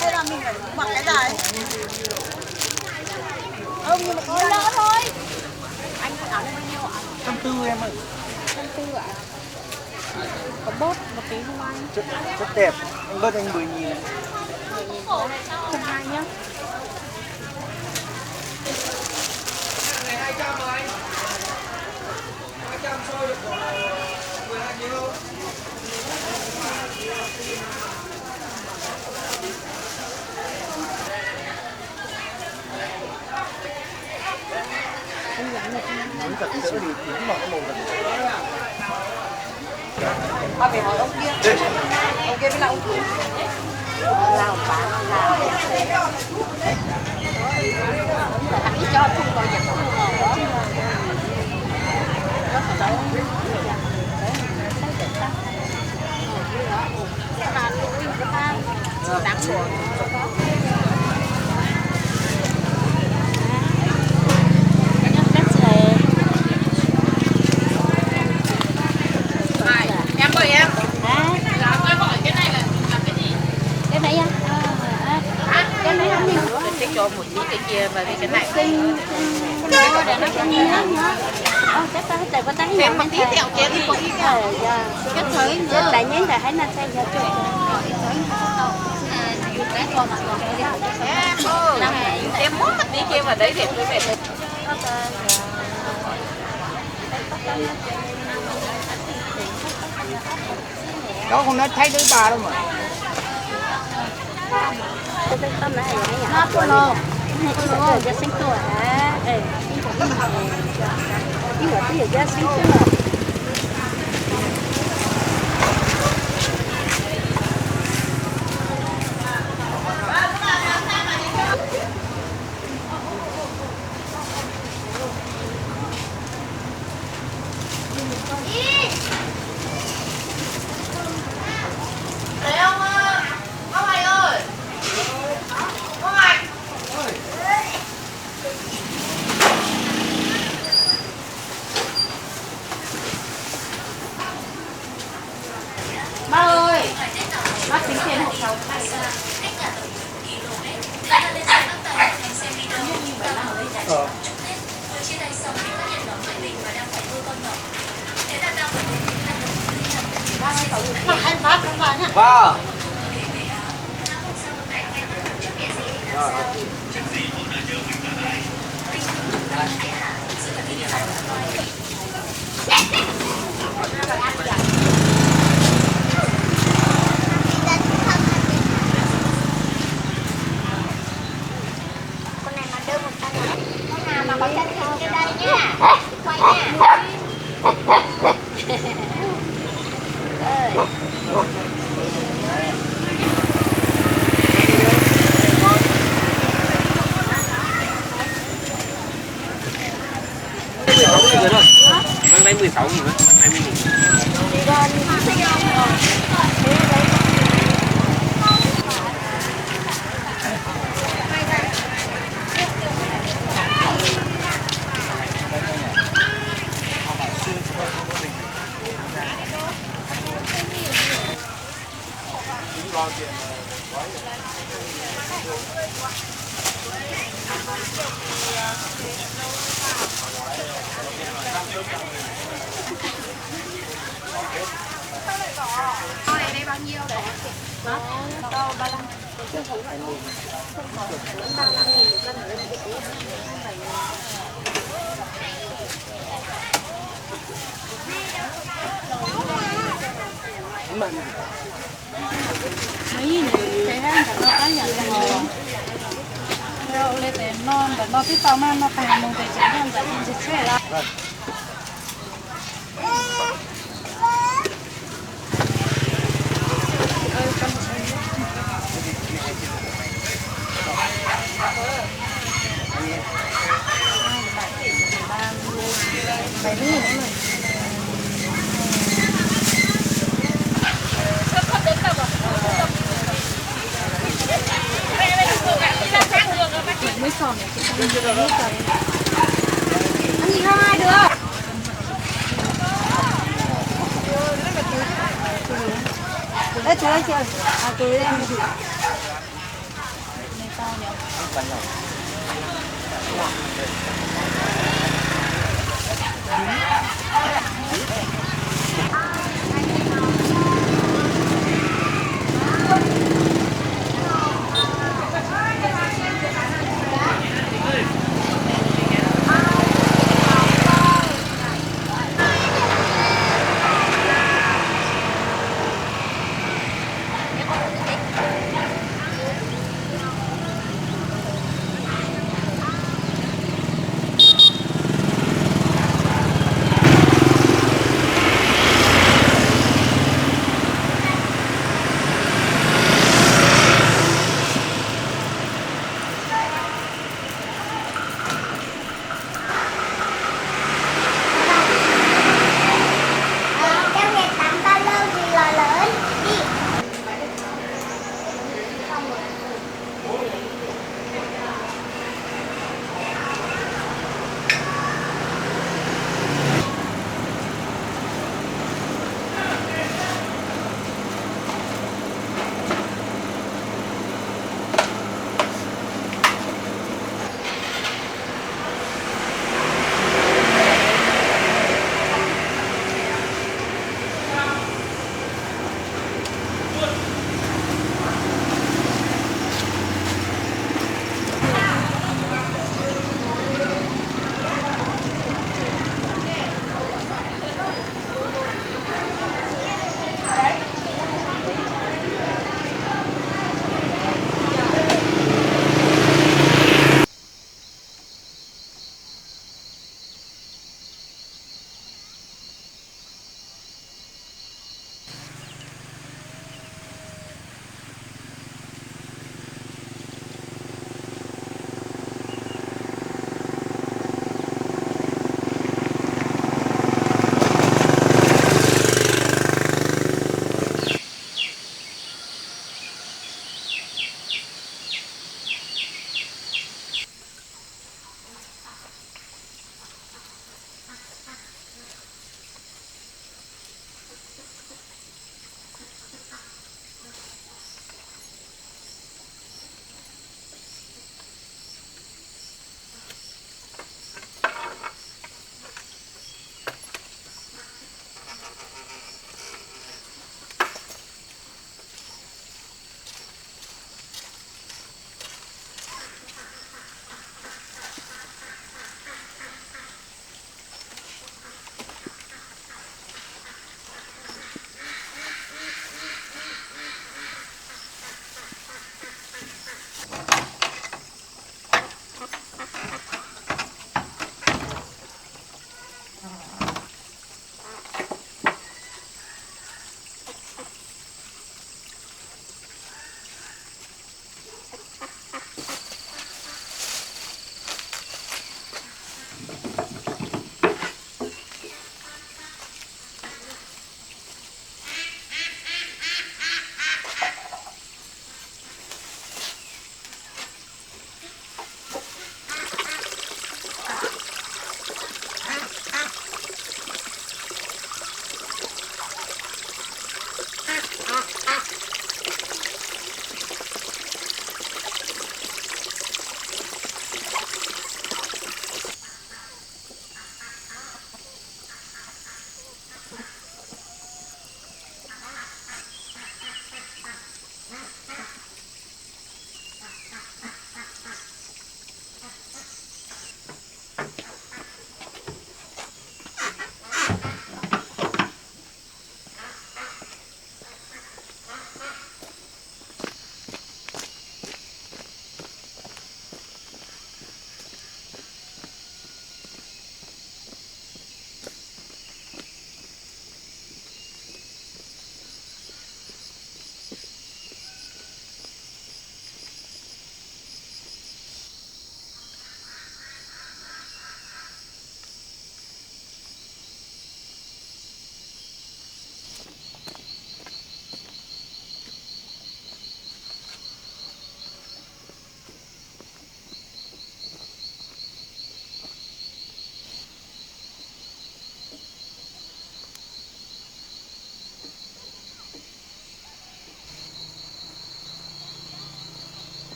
Đây là mình phải mặc cái dài. Không, nhưng mà có lỡ thôi. Anh có áo này bao nhiêu ạ? 140 em ơi. 140 ạ? Có bớt một tí không anh? Rất đẹp. Anh bớt anh 10.000. 120 nhá. Này 200 mà anh. 200 sôi được 12 kg. Muốn giặt sữa thì đúng vào cái màu giặt sữa. Ba phải hỏi ông kia. Ông kia mới là ông chủ. Lào bán lào. Anh ấy cho không bao giờ không ngờ đó. Rất là đâu. Là nuôi của ta đáng buồn. Em ơi em. Là tôi hỏi cái này là cái gì? Cái này á? Cái này không nhiều. Tôi cho một tí cái kia và cái này. Sinh nó để nó cái nhớ nhớ. Cái ta tại có tánh em một tí tẹo chế đi có ý cái. Cái thứ nữa lại nhớ là hãy nên xem ra trước. Em mốt một tí kia vào đấy để tôi về thôi. Đó không nói thấy đứa bà đâu mà. Cái tâm này nó có lô. Nó ra sinh tuổi á. Nhưng mà bây giờ ra sinh tuổi. Bác ơi, bác tính tiền hộ cháu. Anh bác không phải nhá. Vâng. Con này mà đưa một con này. Con nào mà có chân không trên đây nhá. Quay nha. Vâng đây 16.000 á, 20.000. Con này đây bao nhiêu đấy? Hả? Đâu 35. Chưa không phải một. Không có. 35.000 một cân ở đây. mấy gì thế ha cả nó cá nhận là nhiều rồi lên để non và nó biết tao mang nó phải một cái chén ăn giải in dịch xe là bảy mươi nghìn rồi. Mới sòn này chị không được hết rồi. Ăn gì không ai được. Đấy chú ơi chị ơi. À túi em đi. Này to nhỉ.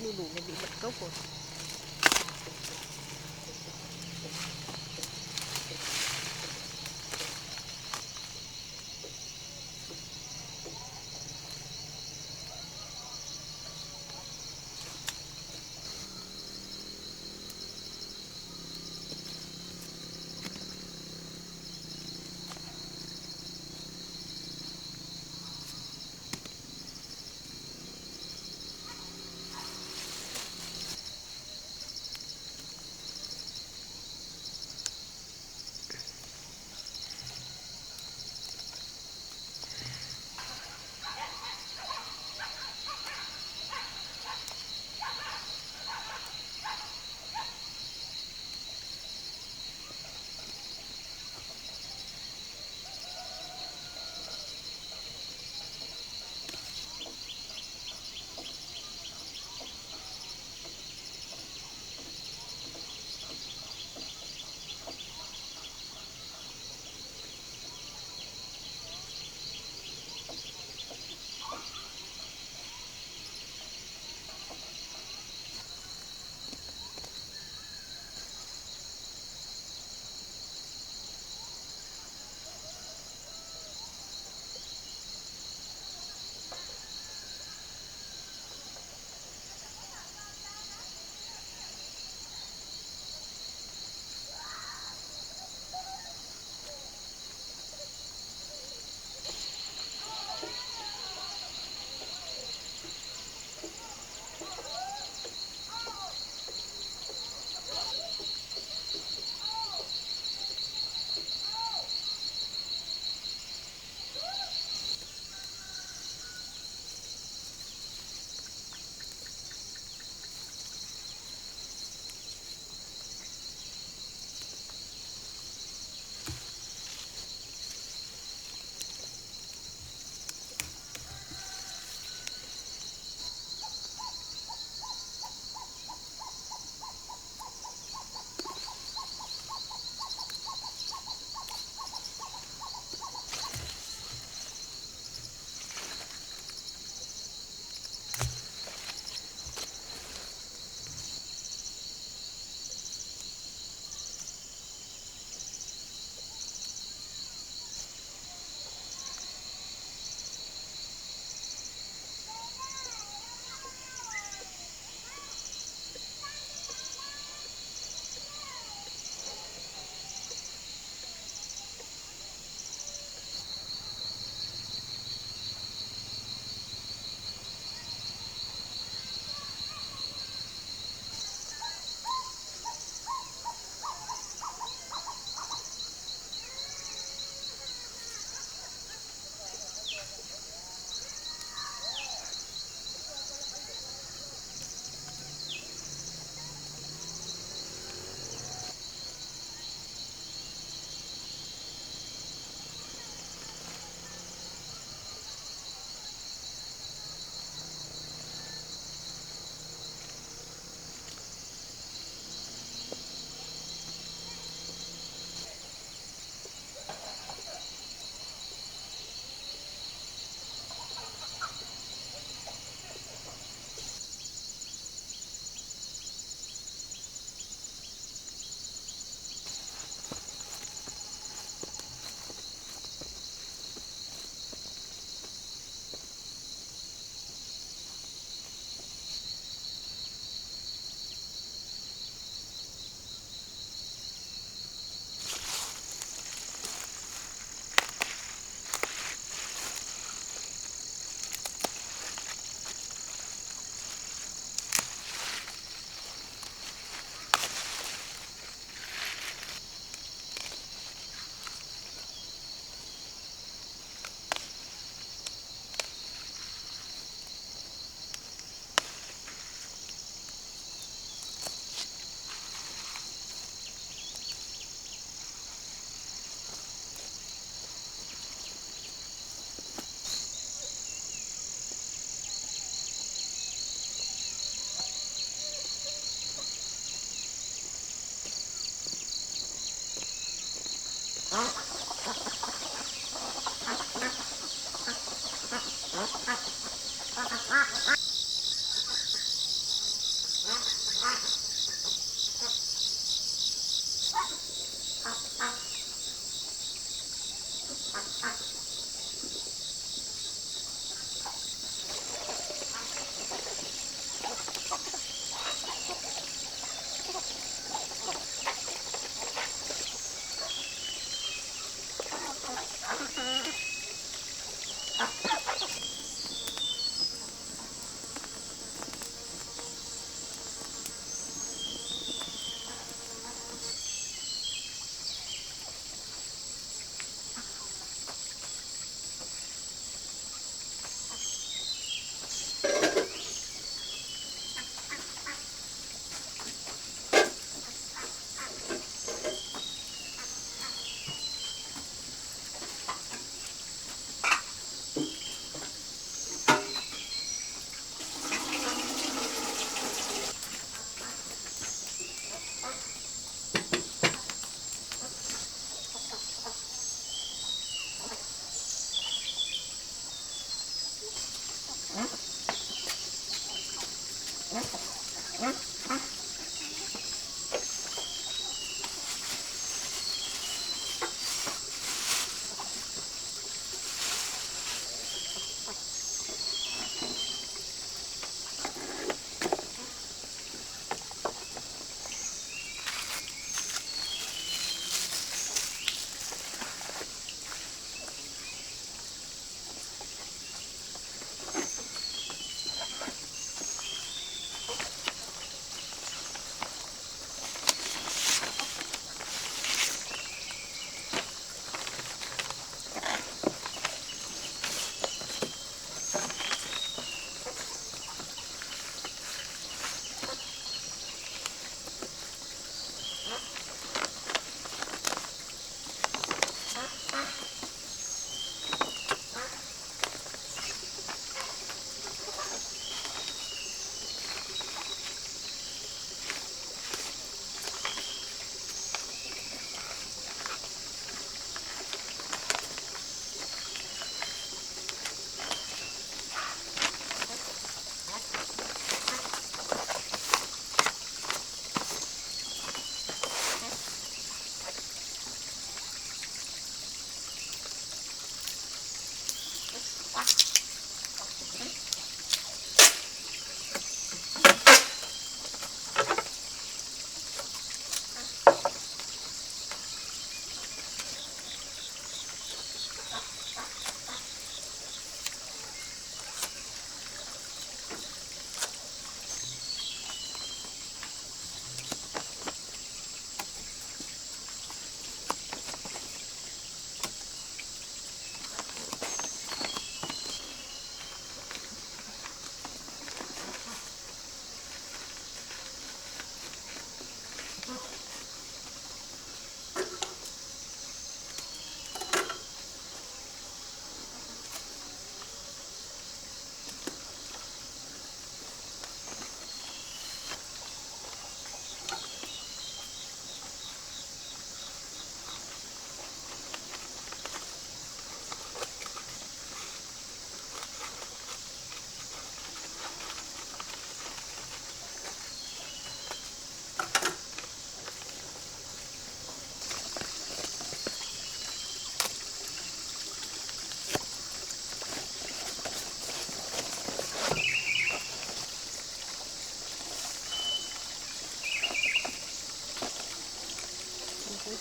đu đủ này bị bật gốc rồi.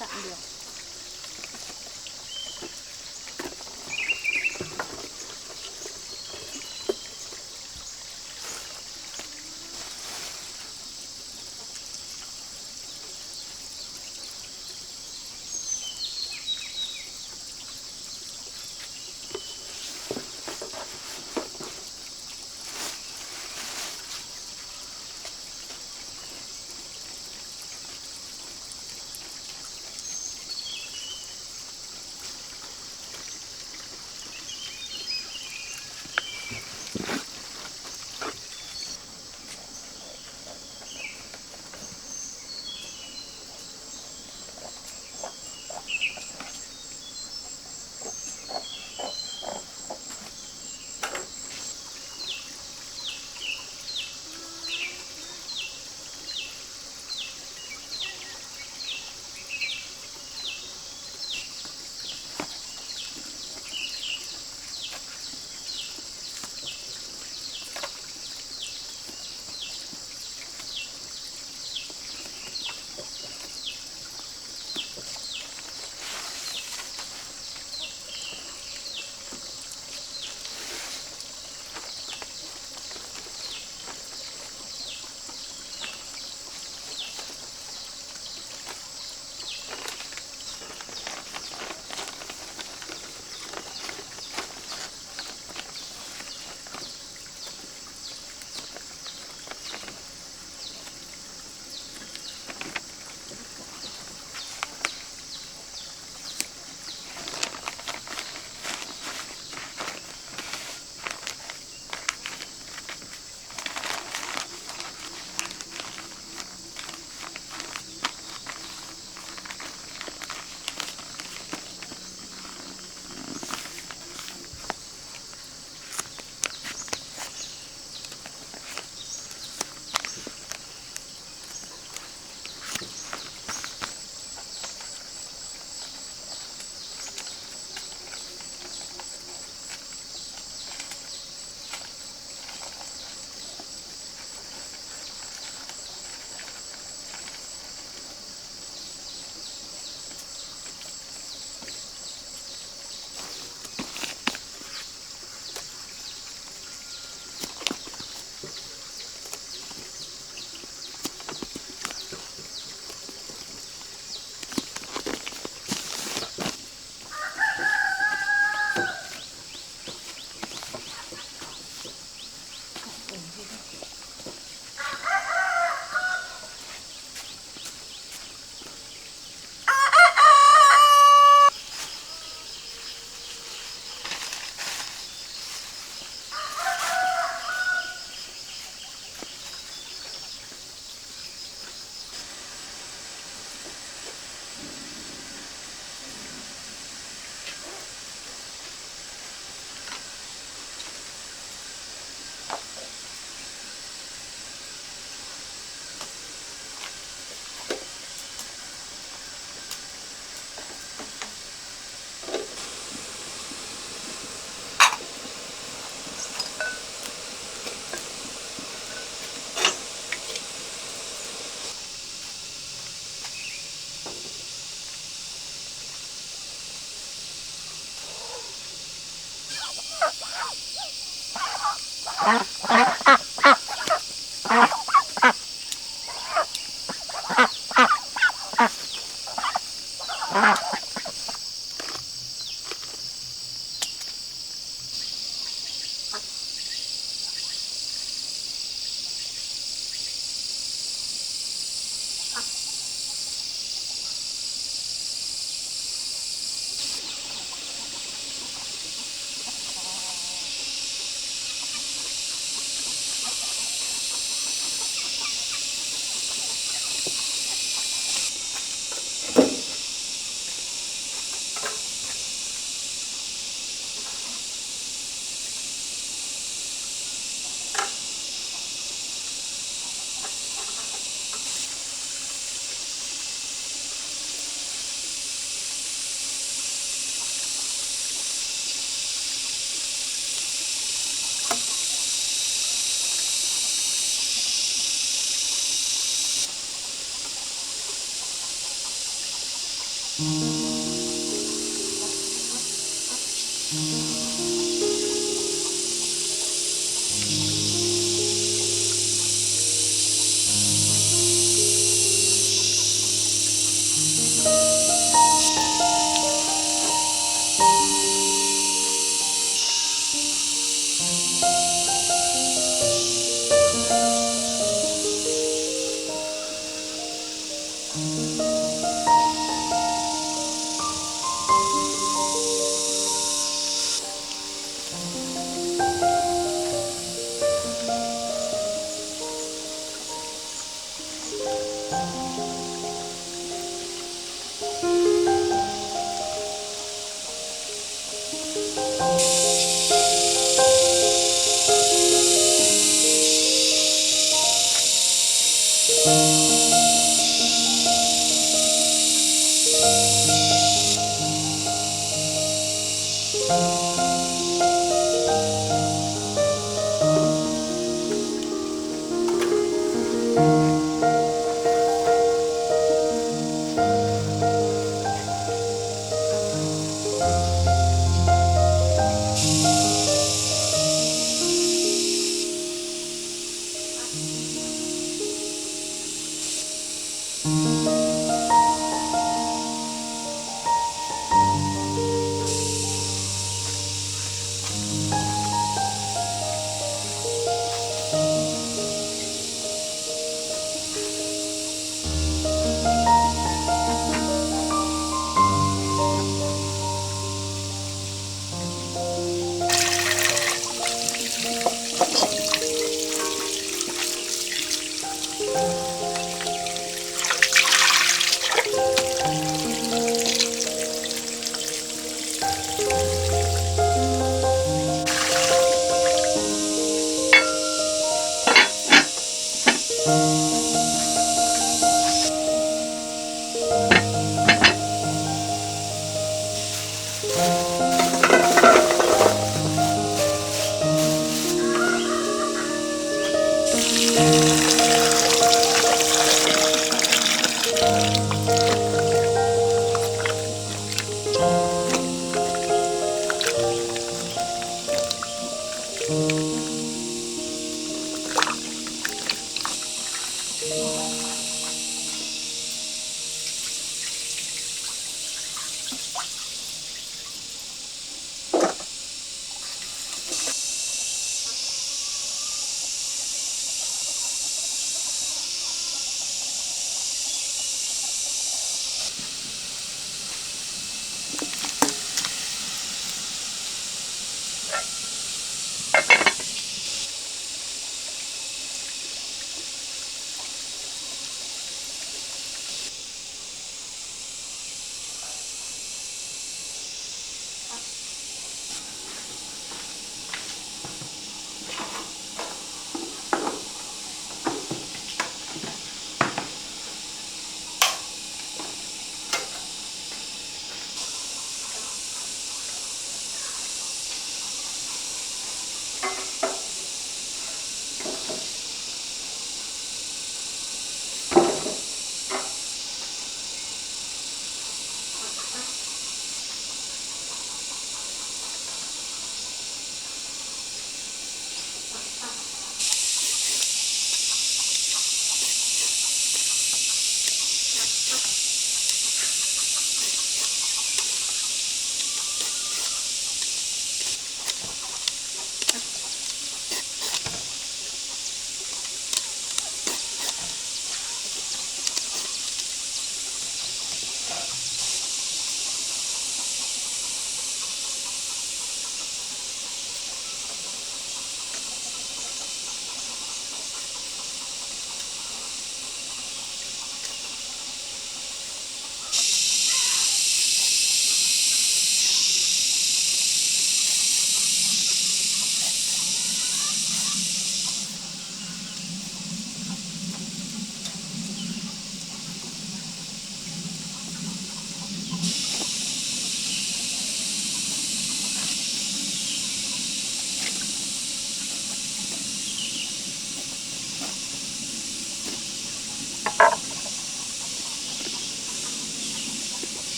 chặn được.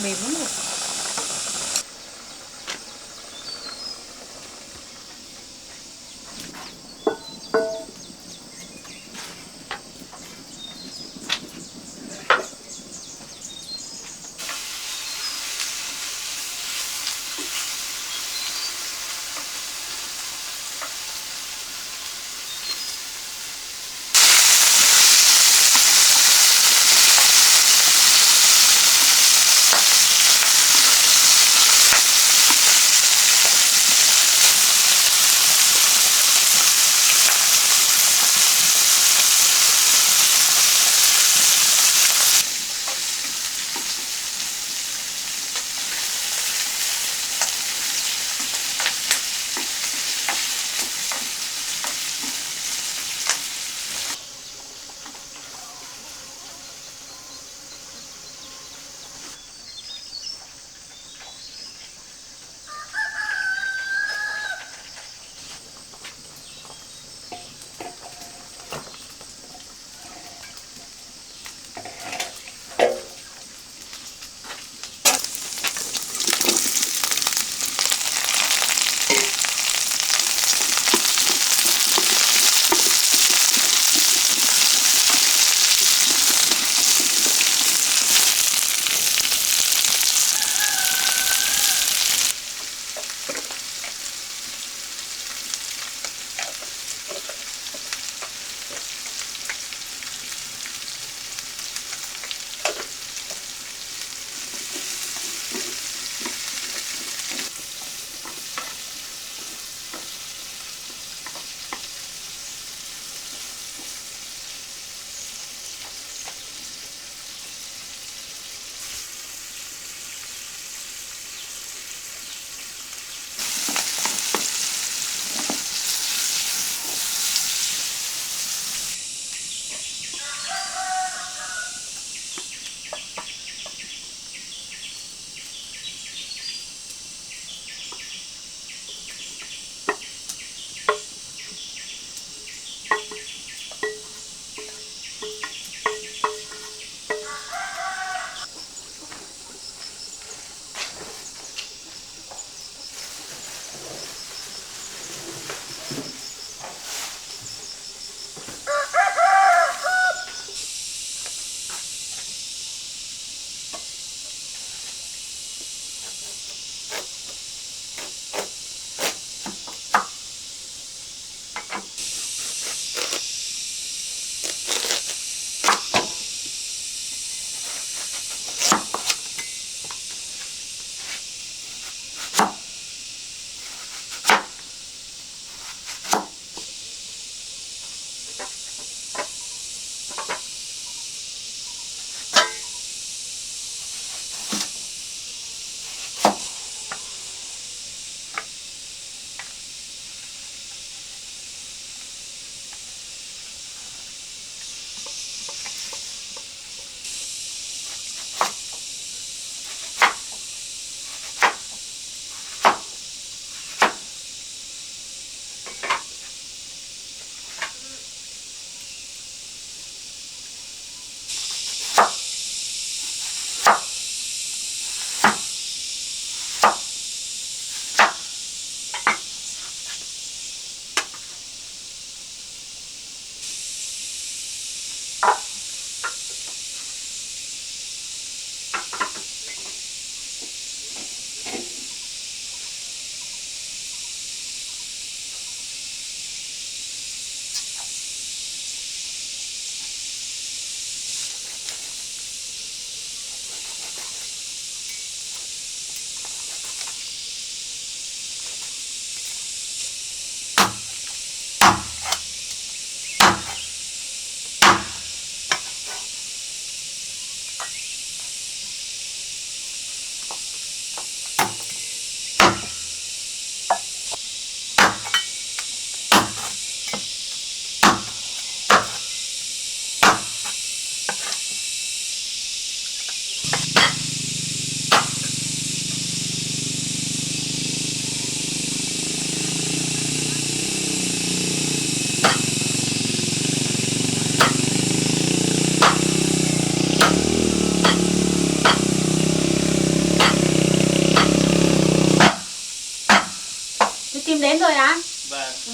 mềm lắm rồi.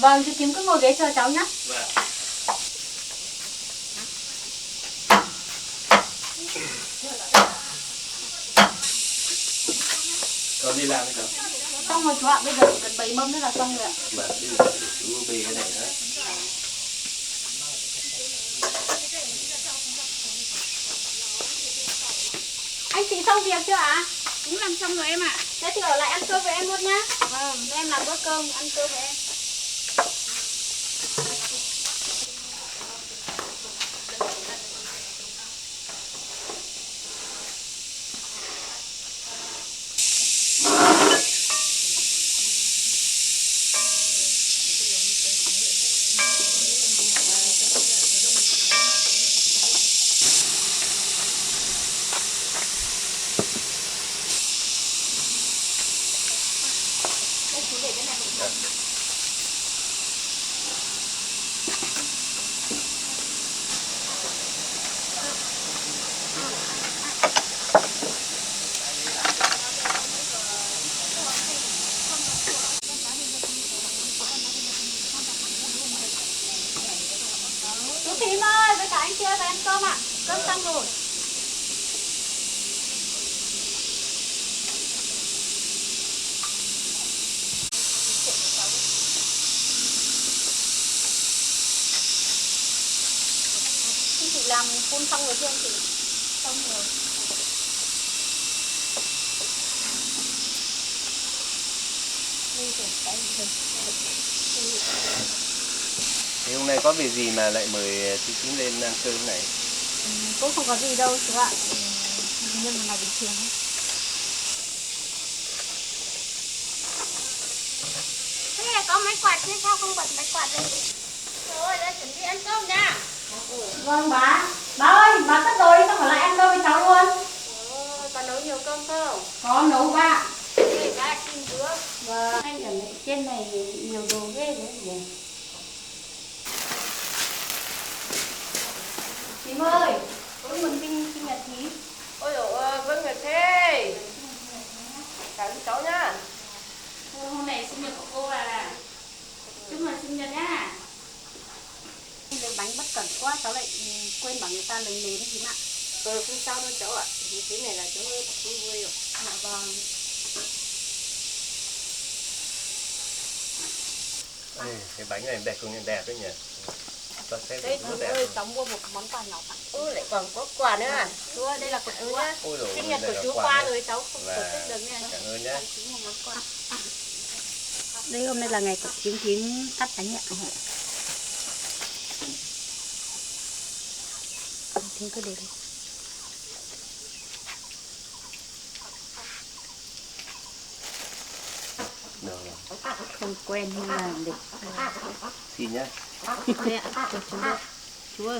Vâng, chị Thím cứ ngồi ghế chờ cháu nhé. Vâng. Còn đi làm hay không? Xong rồi chú ạ, bây giờ chỉ cần bày mâm nữa là xong rồi ạ. Vâng, bây giờ chú bê cái này nữa. Anh chị xong việc chưa ạ? Cũng làm xong rồi em ạ. Thế thì ở lại ăn cơm với em luôn nhá. Vâng, em làm bữa cơm ăn cơm với em. Chú Thím ơi, với cả anh kia về ăn cơm ạ. Cơm xong rồi. Chị làm phun xong rồi chưa anh chị? Xong rồi. Thì hôm nay có việc gì mà lại mời chị Thím lên ăn cơm này? Cũng không có gì đâu chú ạ. Nhưng mà ngày bình thường ấy. Thế là có máy quạt chứ sao không bật máy quạt lên? Rồi, đã chuẩn bị ăn cơm nha. Vâng bà. Bà ơi, bà cất đồ đi xong ở lại ăn cơm với cháu luôn. Bà nấu nhiều cơm không? Có nấu ba. Để ba xin trước. Vâng. Anh ở trên này nhiều đồ ghê đấy nhỉ. Thím ơi, tôi muốn sinh nhật Thím. Ôi dồi ôi, vâng Nguyệt Thế. Chào cháu nhá. Hôm nay sinh nhật của cô à. Chúc mừng sinh nhật nhá. Lấy bánh bất cẩn quá, cháu lại quên bảo người ta lấy nến Thím ạ. Không sao đâu cháu ạ. Cái này là cháu cũng vui rồi. Dạ vâng. Ê, cái bánh này đẹp, công nhận đẹp đấy nhỉ? Cho xem Đây rất Thím đẹp. ơi, cháu mua một món quà nhỏ tặng. Lại còn có quà nữa à? Chú ơi, đây là của chú ạ. Ôi dồi ôi, Sinh nhật đây của là chú quà qua đấy. rồi, cháu không tổ Và chức được nên cảm ơn nhé. chú một món quà. Đây hôm nay là ngày của Thím cắt bánh ạ. Thím cứ để đây. Được rồi. Không quen nhưng mà để. Xin nhá. Đây ạ, cho chú đây. Chú ơi.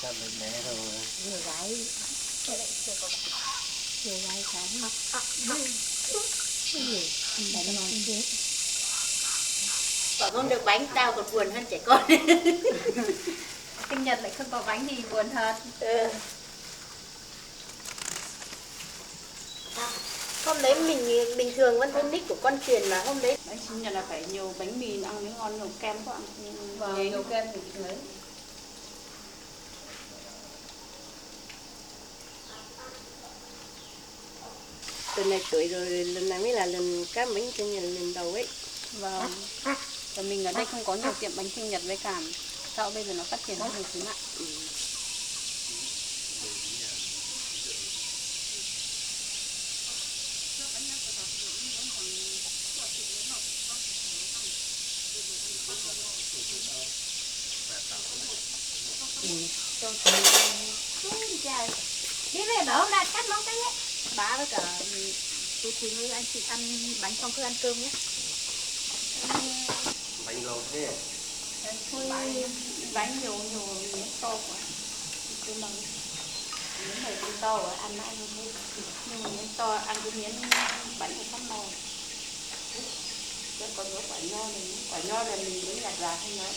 Chăm lên bé thôi. Nhiều gái sáng. Bánh ngon thế. Bảo không được bánh tao còn buồn hơn trẻ con. Sinh nhật lại không có bánh thì buồn thật. Hôm đấy mình bình thường vẫn thấy nick của con Truyền mà hôm đấy Bánh sinh nhật là phải nhiều bánh mì ăn mới ngon, nhiều kem có ăn. Vâng, nhiều kem thì chị lấy. từ này tuổi rồi, lần này mới là lần cám bánh sinh nhật lần đầu ấy. Vâng. Và mình ở đây không có nhiều tiệm bánh sinh nhật với cả sau bây giờ nó phát triển hơn nhiều thứ ạ. Đi về bảo hôm nay cắt món cái ấy. Bà với cả chú Thím với anh chị ăn bánh xong cứ ăn cơm nhé. Bánh lâu thế. Thôi bánh nhiều miếng to quá. Cứ mong miếng này cũng to rồi ăn mãi không hết. Nhưng mà miếng to ăn cái miếng bánh của sắp no. Chứ còn có quả nho là mình mới nhặt ra không nói.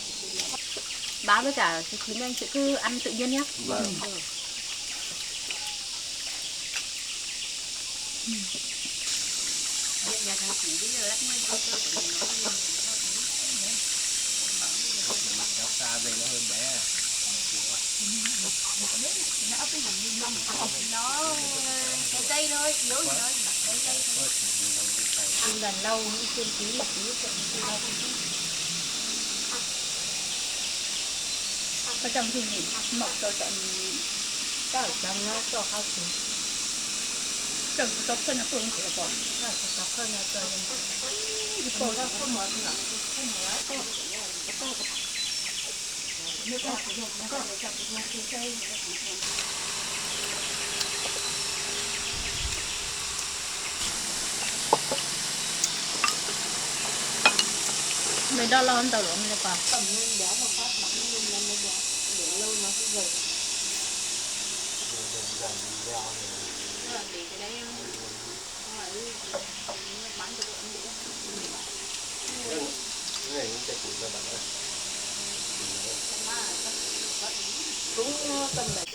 Bà với cả chú Thím anh sẽ cứ ăn tự nhiên nhé. Vâng. Xa về nó hơn bé. Nó cái cây thôi, yếu gì thôi, cái cây thôi. Ăn lần lâu những chiên tí một tí sẽ ở trong thì mình mọc cho chọn cái ở trong nó cho khao chín trong tóc hơn nó cũng sẽ bỏ tóc hơn nó cho đi bỏ ra không mở nữa không mở nước là sử dụng nó để chọn cái cây cây mình đo lon tàu lộn này vào tầm lên giá một phát bắn lên lên lên giá để lâu nó sẽ dày để cái đấy em hỏi bán cho bọn đi Cái này cũng chạy củi ra bạn ơi. cũng tầm đấy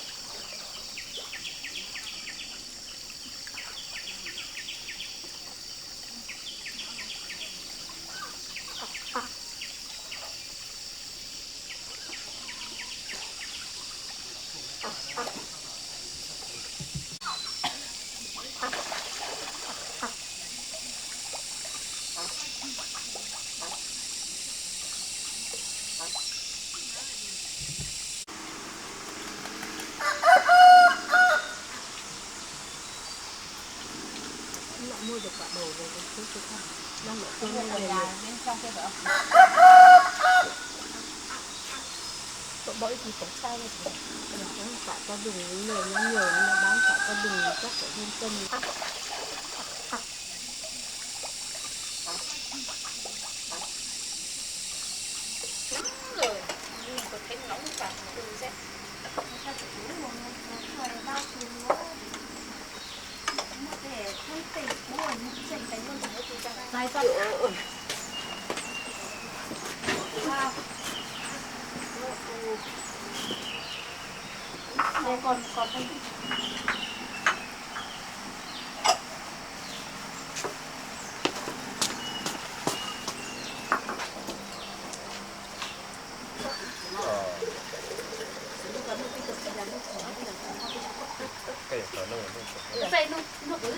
mua được cả đồ rồi cái thứ không đang ở trong bên trong kia đó cậu bẫy thì phải sai rồi nó cả có đường người nó nhiều nó bán cả có đường chắc phải hơn cân rồi nhưng mà có thêm nóng cả từ sẽ Này con đây còn đây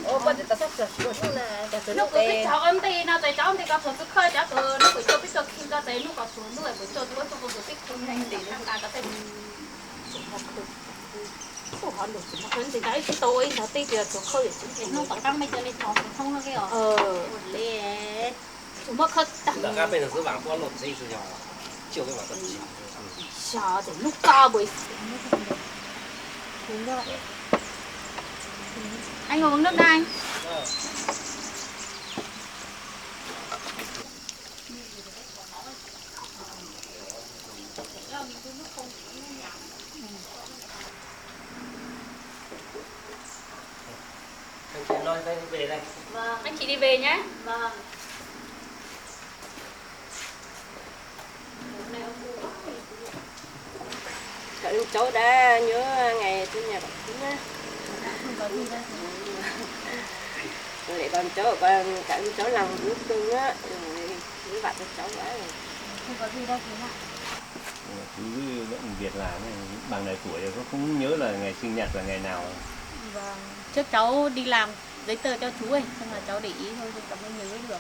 Ô, bây giờ ta sắp sửa là ta sửa lúc cái cháu em thì nào tại cháu em thì có số khơi cháu từ lúc buổi trưa biết được khi ra tới lúc có số lúc buổi trưa tôi có số tích không nhanh để làm ta có thể họ được mà hơn thì đấy cái tôi nó tây thì số khơi để nó có căng mấy cho nên nó không nó cái lệ chúng mất hết tặng大家变成是往多落这一只鸟，就会往这起。 sợ thì lúc cao buổi anh ngồi uống nước đây anh Anh chị nói anh về đây. vâng anh chị đi về nhé vâng cháu đã nhớ ngày sinh nhật của á. Để con cháu cả cháu lòng nước tương á, với bạn cho cháu quá rồi. không có gì đâu thế nào Cứ vẫn Việt làm này, bằng này tuổi rồi không nhớ là ngày sinh nhật là ngày nào. vâng trước cháu đi làm giấy tờ cho chú ấy xong là cháu để ý thôi nhưng cháu mới nhớ được